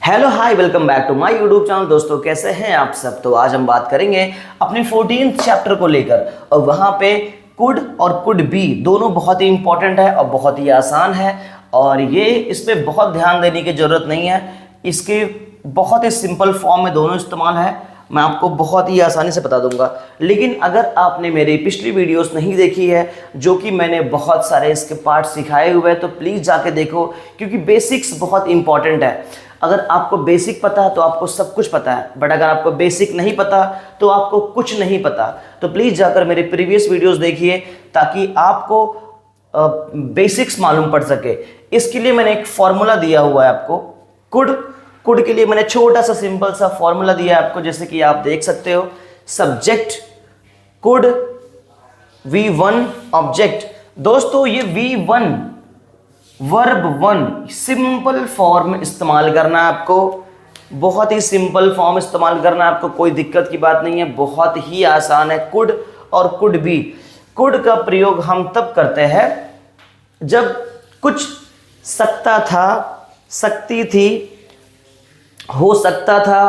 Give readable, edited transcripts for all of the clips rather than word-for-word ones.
Hello hi welcome back to my YouTube channel. दोस्तों कैसे हैं आप सब। तो आज हम बात करेंगे अपने 14th चैप्टर को लेकर और वहाँ पे कुड और कुड बी दोनों बहुत ही इंपॉर्टेंट है और बहुत ही आसान है और ये इसमें बहुत ध्यान देने की ज़रूरत नहीं है। इसके बहुत ही सिंपल फॉर्म में दोनों इस्तेमाल है, मैं आपको बहुत ही आसानी से बता दूंगा। लेकिन अगर आपने मेरी पिछली वीडियोस नहीं देखी है जो कि मैंने बहुत सारे इसके पार्ट सिखाए हुए हैं तो प्लीज़ जाके देखो, क्योंकि बेसिक्स बहुत इंपॉर्टेंट है। अगर आपको बेसिक पता है तो आपको सब कुछ पता है, बट अगर आपको बेसिक नहीं पता तो आपको कुछ नहीं पता। तो प्लीज़ जाकर मेरे प्रीवियस वीडियोस देखिए ताकि आपको बेसिक्स मालूम पड़ सके। इसके लिए मैंने एक फॉर्मूला दिया हुआ है आपको। कुड के लिए मैंने छोटा सा सिंपल सा फॉर्मूला दिया है आपको, जैसे कि आप देख सकते हो। Subject could V1 object. दोस्तों ये V1 वर्ब 1 सिंपल फॉर्म इस्तेमाल करना है आपको, बहुत ही सिंपल फॉर्म इस्तेमाल करना है आपको, कोई दिक्कत की बात नहीं है, बहुत ही आसान है। कुड और कुड बी। कुड का प्रयोग हम तब करते हैं जब कुछ सकता था, सकती थी, हो सकता था,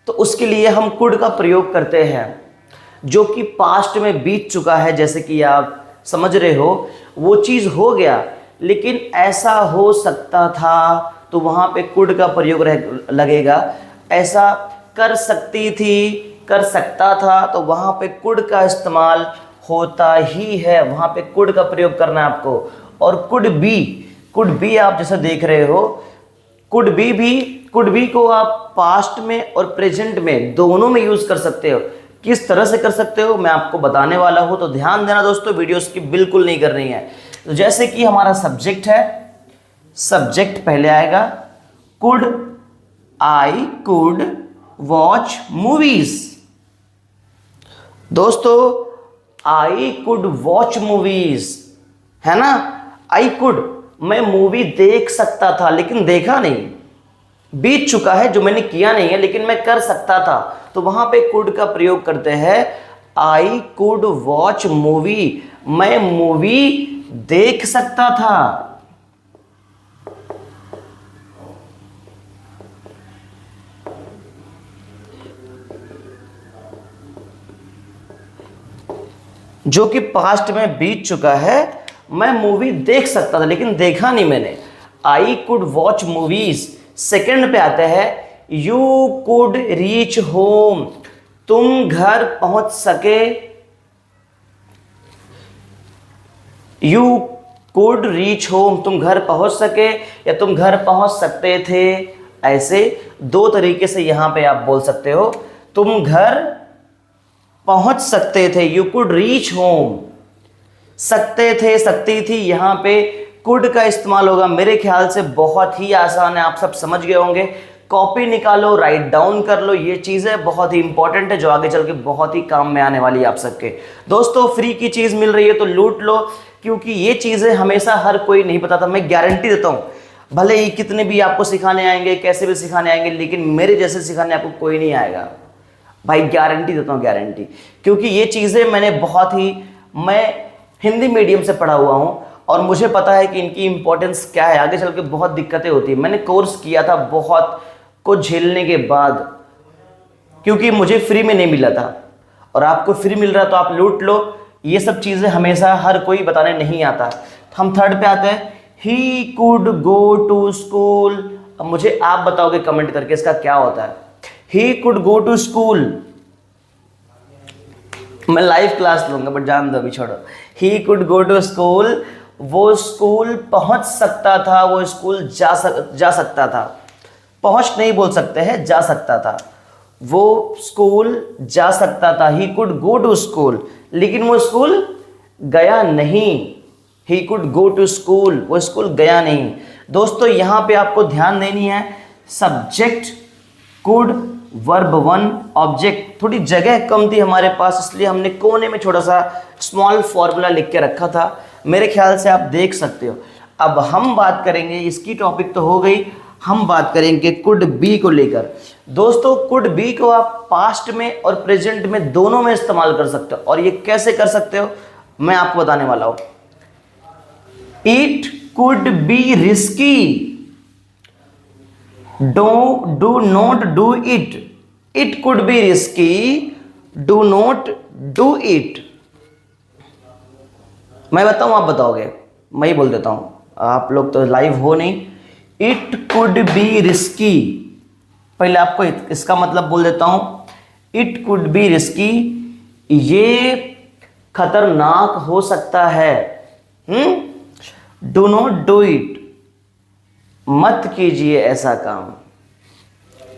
तो उसके लिए हम कुड का प्रयोग करते हैं जो कि पास्ट में बीत चुका है। जैसे कि आप समझ रहे हो वो चीज़ हो गया लेकिन ऐसा हो सकता था तो वहाँ पे कुड का प्रयोग लगेगा। ऐसा कर सकती थी, कर सकता था, तो वहाँ पे कुड का इस्तेमाल होता ही है, वहाँ पे कुड का प्रयोग करना है आपको। और कुड बी आप जैसे देख रहे हो, कुड बी को आप पास्ट में और प्रेजेंट में दोनों में यूज़ कर सकते हो। किस तरह से कर सकते हो मैं आपको बताने वाला हूँ, तो ध्यान देना दोस्तों, वीडियो स्किप बिल्कुल नहीं करनी है। तो जैसे कि हमारा सब्जेक्ट है, सब्जेक्ट पहले आएगा could, I could watch movies. दोस्तों आई कुड वॉच मूवीज है ना। आई कुड, मैं मूवी देख सकता था लेकिन देखा नहीं, बीत चुका है जो मैंने किया नहीं है लेकिन मैं कर सकता था, तो वहां पे कुड का प्रयोग करते हैं। आई कुड वॉच मूवी, मैं मूवी देख सकता था। जो कि पास्ट में बीत चुका है, मैं मूवी देख सकता था लेकिन देखा नहीं मैंने। I could watch movies. Second पे आते हैं यू कुड रीच होम, तुम घर पहुंच सके। यू कुड रीच होम, तुम घर पहुंच सके या तुम घर पहुंच सकते थे। ऐसे दो तरीके से यहां पे आप बोल सकते हो। तुम घर पहुंच सकते थे, यू कुड रीच होम। सकते थे, सकती थी, यहां पे कुड का इस्तेमाल होगा। मेरे ख्याल से बहुत ही आसान है, आप सब समझ गए होंगे। कॉपी निकालो, राइट डाउन कर लो, ये चीज़ें बहुत ही इंपॉर्टेंट है जो आगे चल के बहुत ही काम में आने वाली है आप सबके। दोस्तों फ्री की चीज़ मिल रही है तो लूट लो, क्योंकि ये चीज़ें हमेशा हर कोई नहीं बताता। मैं गारंटी देता हूँ, भले ही कितने भी आपको सिखाने आएंगे, कैसे भी सिखाने आएंगे, लेकिन मेरे जैसे सिखाने आपको कोई नहीं आएगा भाई, गारंटी देता हूँ, गारंटी। क्योंकि ये चीज़ें मैं हिंदी मीडियम से पढ़ा हुआ हूँ और मुझे पता है कि इनकी इंपॉर्टेंस क्या है। आगे चल के बहुत दिक्कतें होती है। मैंने कोर्स किया था बहुत को झेलने के बाद, क्योंकि मुझे फ्री में नहीं मिला था और आपको फ्री मिल रहा तो आप लूट लो। ये सब चीज़ें हमेशा हर कोई बताने नहीं आता। हम थर्ड पे आते हैं, he could go to school. अब मुझे आप बताओगे कमेंट करके इसका क्या होता है। He could go to school, मैं लाइव क्लास लूंगा बट जान दो अभी, छोड़ो। He could go to school, वो स्कूल पहुंच सकता था, वो स्कूल जा सकता था। पहुंच नहीं बोल सकते हैं, जा सकता था। वो स्कूल जा सकता था, he could go to school, लेकिन वो स्कूल गया नहीं। He could go to school, वो स्कूल गया नहीं। दोस्तों यहां पे आपको ध्यान देनी है, सब्जेक्ट कुड, वर्ब 1 ऑब्जेक्ट। थोड़ी जगह कम थी हमारे पास, इसलिए हमने कोने में छोटा सा स्मॉल फॉर्मूला लिख के रखा था। मेरे ख्याल से आप देख सकते हो। अब हम बात करेंगे, इसकी टॉपिक तो हो गई, हम बात करेंगे कुड बी को लेकर। दोस्तों कुड बी को आप पास्ट में और प्रेजेंट में दोनों में इस्तेमाल कर सकते हो, और ये कैसे कर सकते हो मैं आपको बताने वाला हूं। It could be risky, do not do it, it could be risky, do not do it. मैं बताऊं आप बताओगे? मैं ही बोल देता हूं, आप लोग तो लाइव हो नहीं। इट कुड बी रिस्की, पहले आपको इसका मतलब बोल देता हूं। इट कुड बी रिस्की, ये खतरनाक हो सकता है। डू नॉट डू इट, मत कीजिए ऐसा काम।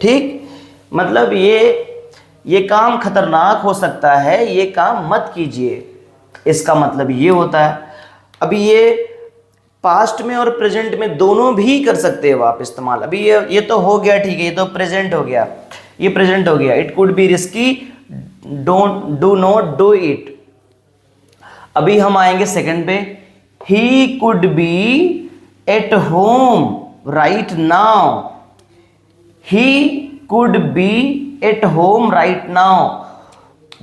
ठीक, मतलब ये काम खतरनाक हो सकता है, ये काम मत कीजिए, इसका मतलब ये होता है। अभी ये पास्ट में और प्रेजेंट में दोनों भी कर सकते हो आप इस्तेमाल। अभी ये तो हो गया, ठीक है, ये तो प्रेजेंट हो गया, ये प्रेजेंट हो गया। It could be risky, do not do it. अभी हम आएंगे सेकंड पे। ही could B at home right now, he could B at home right now,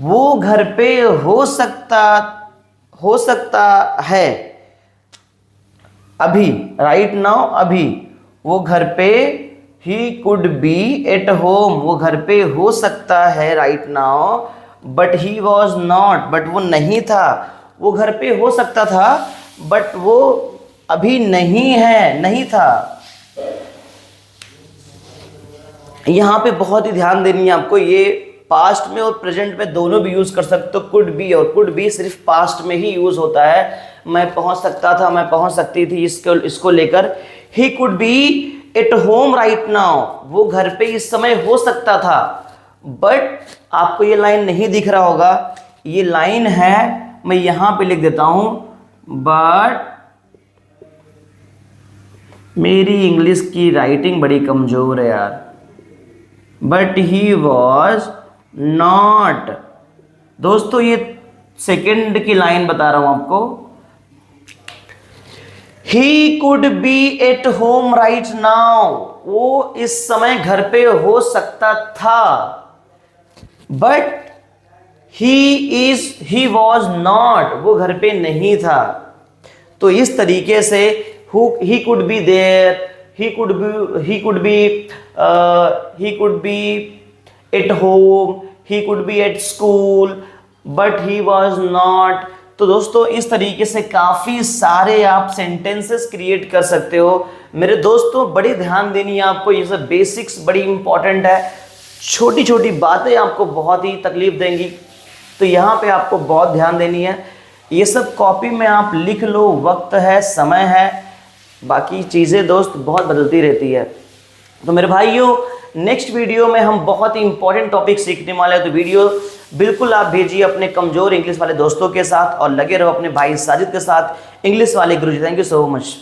वो घर पे हो सकता है अभी, राइट नाउ अभी, वो घर पे। ही कुड बी एट होम, वो घर पे हो सकता है right now, but he was not, but वो नहीं था। वो घर पे हो सकता था बट वो अभी नहीं है, नहीं था। यहां पे बहुत ही ध्यान देनी है आपको, ये पास्ट में और प्रेजेंट में दोनों भी यूज कर सकते हो। कुड बी और कुड बी सिर्फ पास्ट में ही यूज होता है। मैं पहुंच सकता था, मैं पहुंच सकती थी, इसको लेकर। ही could B at home right now, वो घर पे इस समय हो सकता था। बट आपको ये लाइन नहीं दिख रहा होगा, ये लाइन है, मैं यहां पे लिख देता हूं। बट मेरी इंग्लिश की राइटिंग बड़ी कमजोर है यार। बट ही वॉज नॉट, दोस्तों ये सेकंड की लाइन बता रहा हूं आपको। ही could B at home right now, वो इस समय घर पे हो सकता था। बट ही वॉज नॉट, वो घर पे नहीं था। तो इस तरीके से he could be there, he could be at home, he could be at school, but he was not। तो दोस्तों इस तरीके से काफ़ी सारे आप सेंटेंसेस क्रिएट कर सकते हो। मेरे दोस्तों बड़ी ध्यान देनी है आपको, ये सब बेसिक्स बड़ी इंपॉर्टेंट है। छोटी छोटी बातें आपको बहुत ही तकलीफ देंगी, तो यहाँ पे आपको बहुत ध्यान देनी है। ये सब कॉपी में आप लिख लो, वक्त है, समय है, बाकी चीज़ें दोस्त बहुत बदलती रहती है। तो मेरे भाइयों नेक्स्ट वीडियो में हम बहुत ही इंपॉर्टेंट टॉपिक सीखने वाले हैं, तो वीडियो बिल्कुल आप भेजिए अपने कमज़ोर इंग्लिश वाले दोस्तों के साथ और लगे रहो अपने भाई साजिद के साथ, इंग्लिश वाले गुरुजी। Thank you so much.